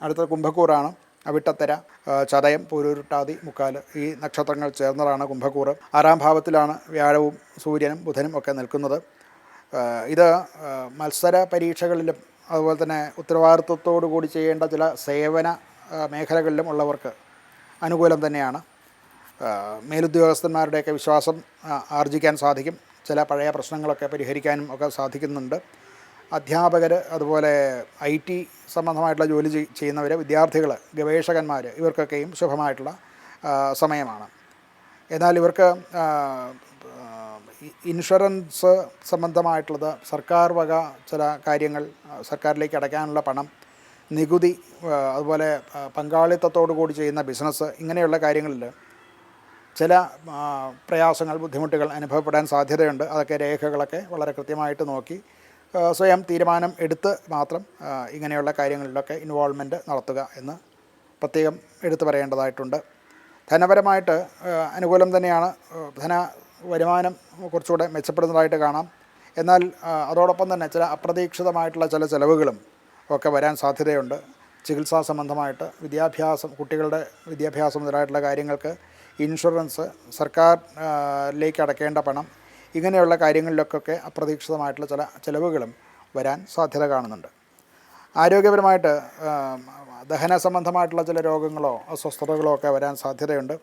അടുത്തത് കുംഭക്കൂറാണ്. അവിട്ടത്തര, ചതയം, പൂരുരുട്ടാതി, മുക്കാല് ഈ നക്ഷത്രങ്ങൾ ചേർന്നതാണ് കുംഭക്കൂറ്. 6-ാം ഭാവത്തിലാണ് വ്യാഴവും സൂര്യനും ബുധനും ഒക്കെ നിൽക്കുന്നത്. ഇത് മത്സര പരീക്ഷകളിലും അതുപോലെ തന്നെ ഉത്തരവാദിത്വത്തോടു കൂടി ചെയ്യേണ്ട ചില സേവന മേഖലകളിലും ഉള്ളവർക്ക് അനുകൂലം തന്നെയാണ്. മേലുദ്യോഗസ്ഥന്മാരുടെയൊക്കെ വിശ്വാസം ആർജിക്കാൻ സാധിക്കും. ചില പഴയ പ്രശ്നങ്ങളൊക്കെ പരിഹരിക്കാനും ഒക്കെ സാധിക്കുന്നുണ്ട്. അധ്യാപകർ, അതുപോലെ IT സംബന്ധമായിട്ടുള്ള ജോലി ചെയ്യുന്നവർ, വിദ്യാർത്ഥികൾ, ഗവേഷകന്മാർ ഇവർക്കൊക്കെയും ശുഭമായിട്ടുള്ള സമയമാണ്. എന്നാൽ ഇവർക്ക് ഇൻഷുറൻസ് സംബന്ധമായിട്ടുള്ളത്, സർക്കാർ വക ചില കാര്യങ്ങൾ, സർക്കാരിലേക്ക് അടയ്ക്കാനുള്ള പണം, നികുതി, അതുപോലെ പങ്കാളിത്തത്തോടു കൂടി ചെയ്യുന്ന ബിസിനസ്, ഇങ്ങനെയുള്ള കാര്യങ്ങളിൽ ചില പ്രയാസങ്ങൾ, ബുദ്ധിമുട്ടുകൾ അനുഭവപ്പെടാൻ സാധ്യതയുണ്ട്. അതൊക്കെ രേഖകളൊക്കെ വളരെ കൃത്യമായിട്ട് നോക്കി സ്വയം തീരുമാനം എടുത്ത് മാത്രം ഇങ്ങനെയുള്ള കാര്യങ്ങളിലൊക്കെ ഇൻവോൾവ്മെൻറ്റ് നടത്തുക എന്ന് പ്രത്യേകം എടുത്തു പറയേണ്ടതായിട്ടുണ്ട്. ധനപരമായിട്ട് അനുകൂലം തന്നെയാണ്. വരുമാനം കുറച്ചുകൂടെ മെച്ചപ്പെടുന്നതായിട്ട് കാണാം. എന്നാൽ അതോടൊപ്പം തന്നെ ചില അപ്രതീക്ഷിതമായിട്ടുള്ള ചില ചിലവുകളും ഒക്കെ വരാൻ സാധ്യതയുണ്ട്. ചികിത്സാ സംബന്ധമായിട്ട്, വിദ്യാഭ്യാസം, കുട്ടികളുടെ വിദ്യാഭ്യാസം മുതലായിട്ടുള്ള കാര്യങ്ങൾക്ക് ഇൻഷുറൻസ്, സർക്കാരിലേക്ക് അടയ്ക്കേണ്ട പണം, ഇങ്ങനെയുള്ള കാര്യങ്ങളിലൊക്കെ അപ്രതീക്ഷിതമായിട്ടുള്ള ചില ചിലവുകളും വരാൻ സാധ്യത കാണുന്നുണ്ട്. ആരോഗ്യപരമായിട്ട് ദഹന സംബന്ധമായിട്ടുള്ള ചില രോഗങ്ങളോ അസ്വസ്ഥതകളോ ഒക്കെ വരാൻ സാധ്യതയുണ്ട്.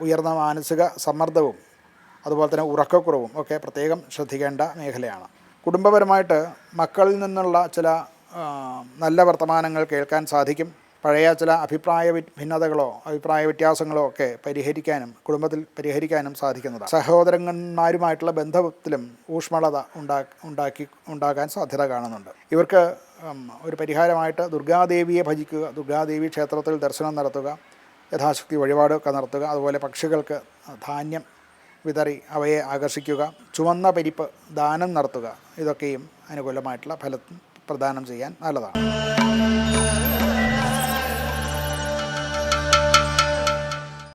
ഉയർന്ന മാനസിക സമ്മർദ്ദവും അതുപോലെ തന്നെ ഉറക്കക്കുറവും ഒക്കെ പ്രത്യേകം ശ്രദ്ധിക്കേണ്ട മേഖലയാണ്. കുടുംബപരമായിട്ട് മക്കളിൽ നിന്നുള്ള ചില നല്ല വർത്തമാനങ്ങൾ കേൾക്കാൻ സാധിക്കും. പഴയ ചില അഭിപ്രായ ഭിന്നതകളോ അഭിപ്രായ വ്യത്യാസങ്ങളോ ഒക്കെ കുടുംബത്തിൽ പരിഹരിക്കാനും സാധിക്കുന്നതാണ്. സഹോദരന്മാരുമായിട്ടുള്ള ബന്ധത്തിലും ഊഷ്മളത ഉണ്ടാകാൻ സാധ്യത കാണുന്നുണ്ട്. ഇവർക്ക് ഒരു പരിഹാരമായിട്ട് ദുർഗാദേവിയെ ഭജിക്കുക, ദുർഗാദേവി ക്ഷേത്രത്തിൽ ദർശനം നടത്തുക, യഥാശക്തി വഴിപാടൊക്കെ നടത്തുക, അതുപോലെ പക്ഷികൾക്ക് ധാന്യം വിതറി അവയെ ആകർഷിക്കുക, ചുവന്ന പരിപ്പ് ദാനം നടത്തുക, ഇതൊക്കെയും അനുകൂലമായിട്ടുള്ള ഫലം പ്രദാനം ചെയ്യാൻ നല്ലതാണ്.